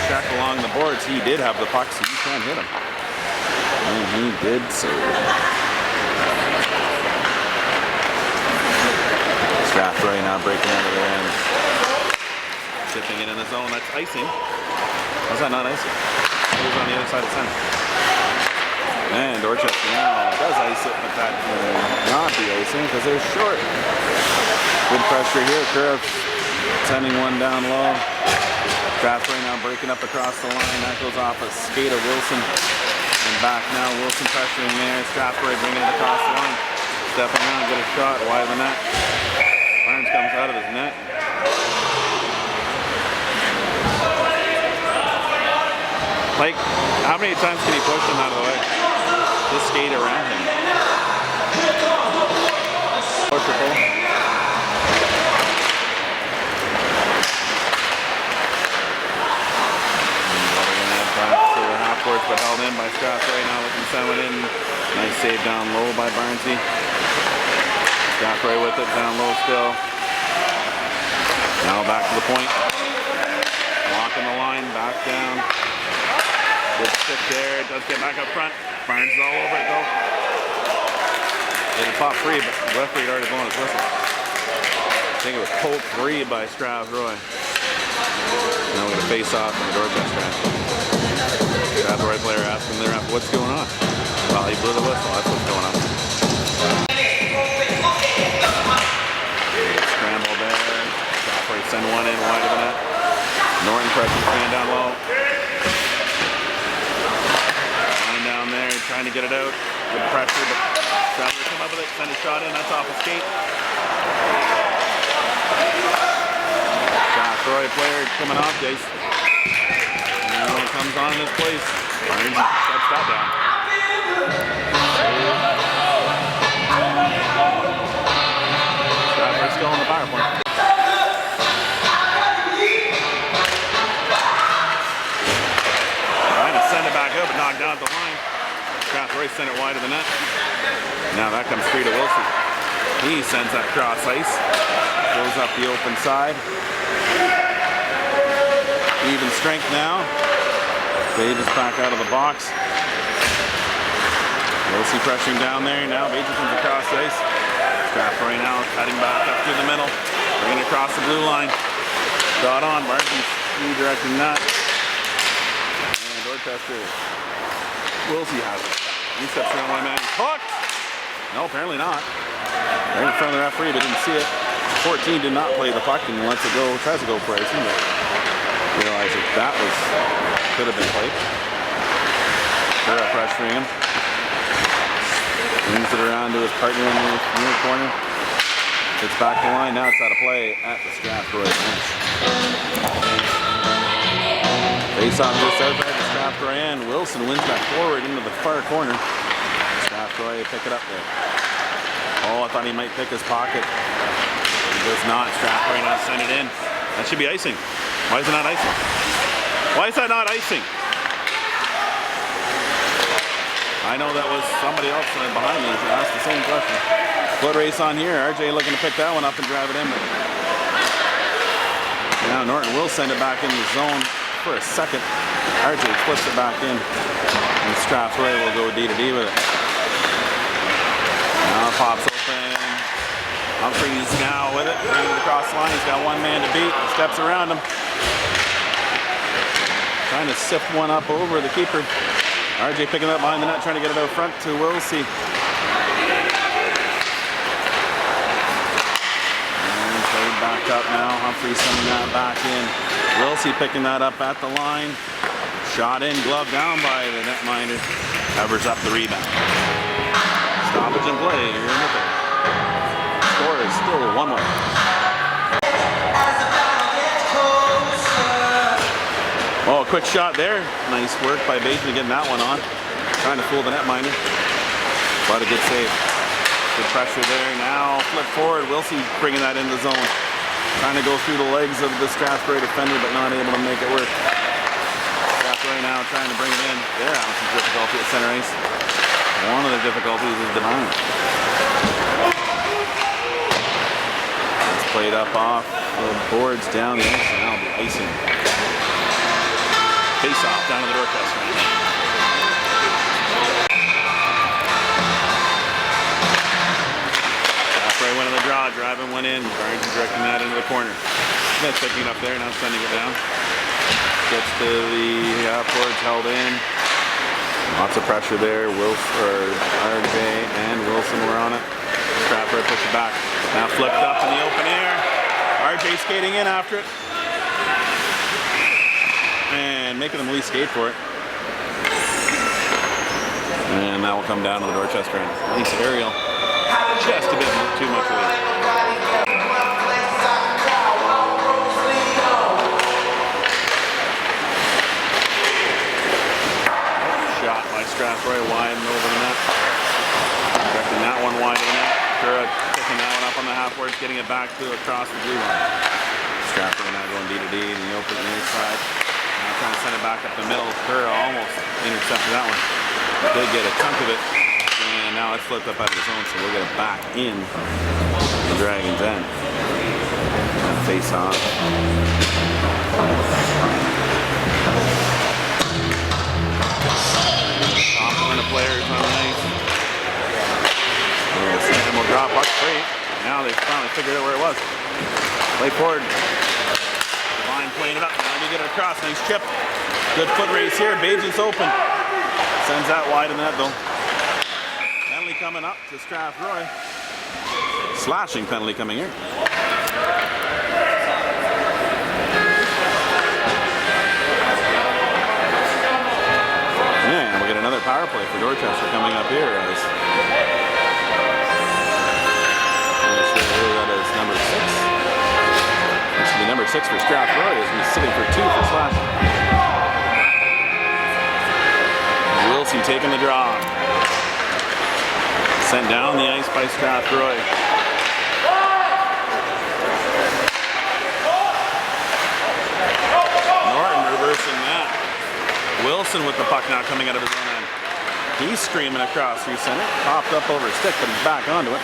check along the boards, he did have the puck, so you can't hit him. And he did so. Strathroy now breaking out of there and tipping it in the zone. That's icing. How's that not icing? It was on the other side of the center. And Dorchester now does ice it, but that will not be icing because they're short. Good pressure here. Curra sending one down low. Strathroy now breaking up across the line. That goes off a skate of Wilson. And back now. Wilson pressuring there. Strathroy bringing it across the line. Stepping around, get a shot wide of the net. Barnes comes out of his net. Like, how many times can he push him out of the way? Just skate around him. Triple. but held in by Strathroy. Now looking to send it in. Nice save down low by Barnesy. Strathroy with it, down low still. Now back to the point. Locking the line, back down. Good stick there. It does get back up front. Barnes is all over it though. It'll pop free, but the referee had already blown his whistle. I think it was pulled free by Strathroy. Now we're going to face off in the Dorchester end. Strathroy player asking the ref, what's going on? Well, he blew the whistle, that's what's going on. Scramble there. Strathroy send one in wide of the net. Norton pressure man down low. Line down there, trying to get it out. Good pressure, but Strathroy come up with it, send a shot in, that's off a skate. Strathroy player coming off the ice. And one comes on in his place. Barnes shuts that down. Strathroy still on the power point. Trying to send it back up, but knocked down at the line. Strathroy sent it wide of the net. Now that comes free to Wilson. He sends that cross ice. Goes up the open side. Even strength now. Page is back out of the box. Wilson pressuring down there. Now Page comes across the ice. Strathroy now cutting back up through the middle. Bringing it across the blue line. Shot on. Barnes redirecting that. And Dorchester. Wilson has it. He steps around my man. Hooked! No, apparently not. Right in front of the referee, but didn't see it. 14 did not play the puck and lets it go, tries to go for icing, but realized that could have been played. They're pressuring him. Brings it around to his partner in the near corner. Gets back the line, now it's out of play at the Strathroy bench. Face off just outside the Strathroy end. Wilson wins that forward into the far corner. Strathroy pick it up there. Oh, I thought he might pick his pocket. He does not. Strathroy now send it in. That should be icing. Why is it not icing? Why is that not icing? I know that was somebody else behind me who asked the same question. Foot race on here. RJ looking to pick that one up and drive it in. Now Norton will send it back in the zone for a second. RJ flips it back in. And Strathroy will go D to D with it. Now it pops open. Humphreys now with it. Bringing it across the line. He's got one man to beat. Steps around him. Trying to sift one up over the keeper. RJ picking it up behind the net, trying to get it out front to Wilsey. And played back up now. Humphreys sending that back in. Wilsey picking that up at the line. Shot in, glove down by the netminder. Covers up the rebound. Stoppage and play here in the third. Score is still 1-1. Oh, quick shot there. Nice work by Bateman getting that one on. Trying to fool the netminder. But a good save. Good pressure there. Now flip forward. Wilsey bringing that into the zone. Trying to go through the legs of the Strathroy defender, but not able to make it work. Strathroy now trying to bring it in. They're having some difficulty at center ice. One of the difficulties is denying. It's played up off the boards down the ice. Now the icing. Face off down to the Dorchester. Strathroy went in the draw, driving one in. Barnes directing that into the corner. Smith picking it up there, now sending it down. Gets to the boards held in. Lots of pressure there. RJ and Wilson were on it. Strathroy pushed it back. Now flipped up in the open air. RJ skating in after it. And making them at least skate for it. And that will come down to the Dorchester end. Nice aerial. Just a bit too much weight. Shot by Strathroy wide and over the net. Directing that one wide of the net. Kura picking that one up on the half boards, getting it back to across the blue line. Strathroy now going D to D in the open near side. Now trying to send it back up the middle. Kerr almost intercepted that one. Did get a chunk of it. And now it's flipped up out of the zone, so we'll get it back in the Dragons' end. Face off. Complement of players on the ice. Second will drop puck free. Now they've finally figured out where it was. Play forward. Line playing it up. Now they get it across. Nice chip. Good foot race here. Bajan's open. Sends that wide in the net though. Penalty coming up to Strathroy. Slashing penalty coming here. And we'll get another power play for Dorchester coming up here as that is number 6. This should be number 6 for Strathroy as he's sitting for 2 for slashing. Wilson taking the draw. Sent down the ice by Strathroy. Norton reversing that. Wilson with the puck now coming out of his own end. He's screaming across through center. Popped up over his stick, but he's back onto it.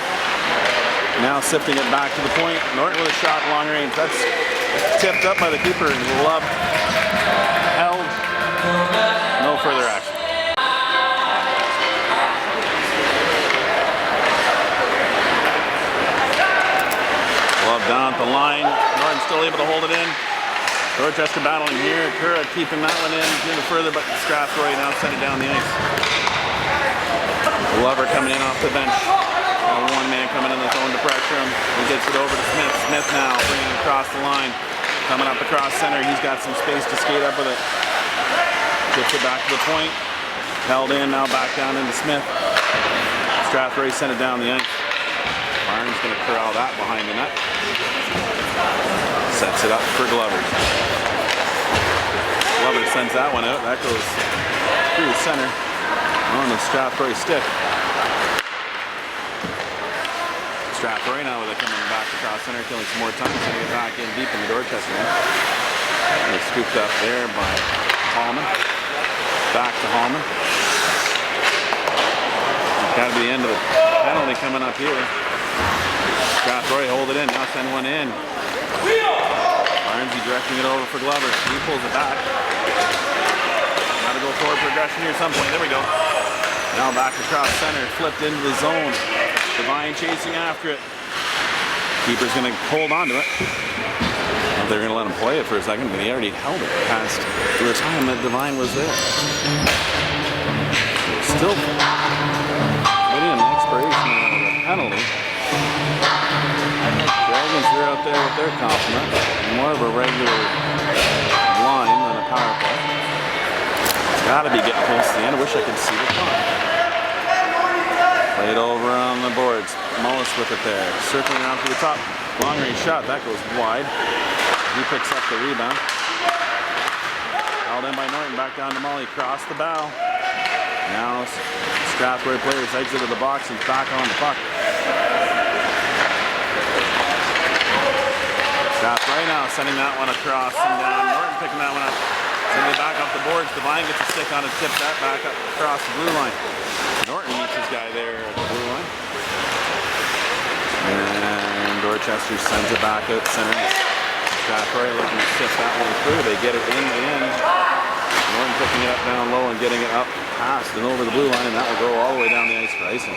Now sifting it back to the point. Norton with a shot long range. That's tipped up by the keeper and Love held. No further action. Love down at the line. Norton still able to hold it in. Dorchester battling here. Kura keeping that one in. Getting it further, but Strathroy now sent it down the ice. Glover coming in off the bench. One man coming in the zone to pressure him. He gets it over to Smith. Smith now bringing it across the line. Coming up across center. He's got some space to skate up with it. Gets it back to the point. Held in, now back down into Smith. Strathroy sent it down the ice. Barnes going to corral that behind the net. Sets it up for Glover. Glover sends that one out. That goes through center on the Strathroy stick. Strathroy now with it coming back across center, killing some more time, sending it back in deep in the Dorchester end. And it's scooped up there by Hallman. Back to Hallman. Got to be the end of the penalty coming up here. Strathroy hold it in, now send one in. Barnesy directing it over for Glover. He pulls it back. Got to go forward progression here at some point. There we go. Now back across center, flipped into the zone. Devine chasing after it. Keeper's going to hold on to it. Well, they're going to let him play it for a second, but he already held it past the time that Devine was there. Still waiting on the expiration of the penalty. Dragons are out there with their complement. More of a regular line than a power play. It's got to be getting close to the end. I wish I could see the clock. Played over on the boards. Mullis with it there. Circling around to the top. Long range shot. That goes wide. He picks up the rebound. Held in by Norton. Back down to Mully. Cross the bow. Now Strathroy players exited the box and back on the puck. Strathroy now sending that one across and down. Norton picking that one up. Sending it back off the boards. Devine gets a stick on it. Tips that back up across the blue line. Norton meets his guy there at the blue line. And Dorchester sends it back out center. Strathroy looking to sift that one through. They get it in the end. Norton picking it up down low and getting it up past and over the blue line, and that will go all the way down the ice for icing.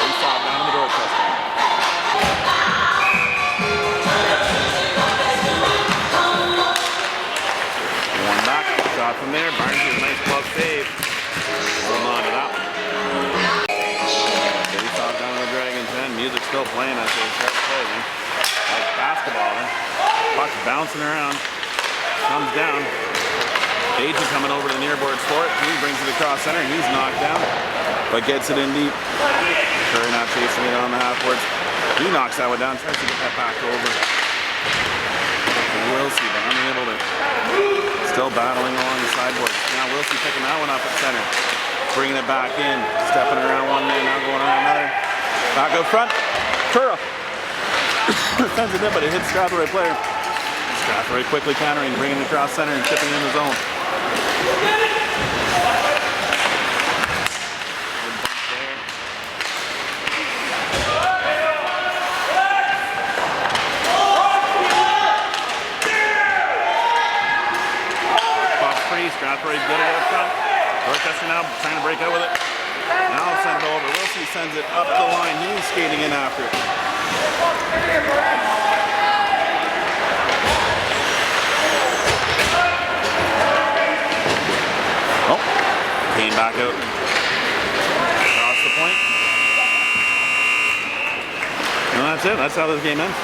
Face-off down in the Dorchester. One back, shot from there. Barnes with a nice glove save. Holding on to that one. Face-off down in the Dragons' end. Music still playing as they start playing. Like basketball, eh? Puck's bouncing around. Comes down. Bajan coming over to the near boards for it. He brings it across center. He's knocked down, but gets it in deep. Curry not chasing it on the half boards. He knocks that one down. Tries to get that back over. Wilson, but unable to. Still battling along the sideboard. Now Wilson picking that one up at center. Bringing it back in. Stepping around one man, now going around another. Back up front. Curra. Sends it in, but it hits Strathroy player. Strathroy quickly countering, bringing it across center and tipping in the zone. Strathroy good at it up front. Dorchester now trying to break out with it. Now send it over. Wilson sends it up the line. He's skating in after it. Oh, came back out. Across the point. And that's it. That's how this game ends.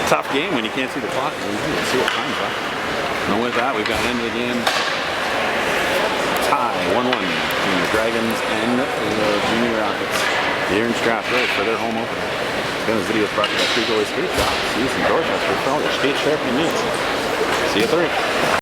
Tough game when you can't see the clock. You can see what time's up. And with that, we've got an end of the game. Tie 1-1 between the Dragons and the Junior Rockets here in Strathroy for their home opener. This video is brought to you by 3 Goalie Skate Shop. See you in Dorchester for all your skate sharpening needs. See you at 3.